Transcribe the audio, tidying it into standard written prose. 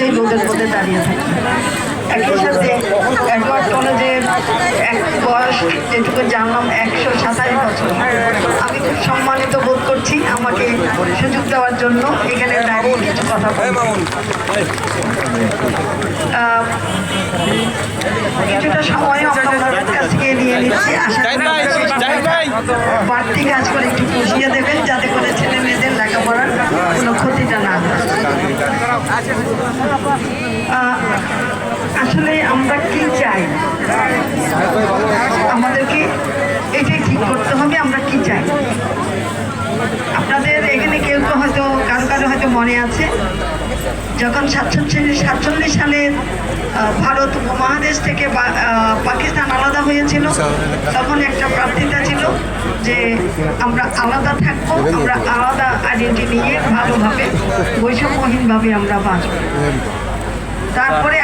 পর্যায়ে রোদের মধ্যে দাঁড়িয়ে থাকি। একই সাথে এডওয়ার্ড কলেজের এক বয়স যেটুকু জানলাম 127 বছর। আমি খুব সম্মানিত বোধ করছি আমাকে সুযোগ দেওয়ার জন্য এখানে দাঁড়িয়ে কিছু কথা বলবো। কিছুটা সময় আপনাদের কাছ থেকে নিয়ে নিচ্ছি। আশা করি বাড়তি কাজ করে একটু পুষিয়ে দেবেন যাতে করে ছেলে মেয়েদের লেখাপড়ার কোনো ক্ষতিটা না হয়। আসলে আমরা কি চাই, আমাদেরকে এটাই ঠিক করতে হবে আমরা কি চাই। আপনাদের এখানে কেউ কেউ হয়তো কারো কারো হয়তো মনে আছে যখন 47 সালের ভারত উপমহাদেশ থেকে পাকিস্তান আলাদা হয়েছিল, তখন একটা প্রার্থিতা ছিল যে আমরা আলাদা থাকবো, আমরা আলাদা আইডেন্টিটি নিয়ে ভালোভাবে বৈষম্যহীনভাবে আমরা বাঁচব। তারপরে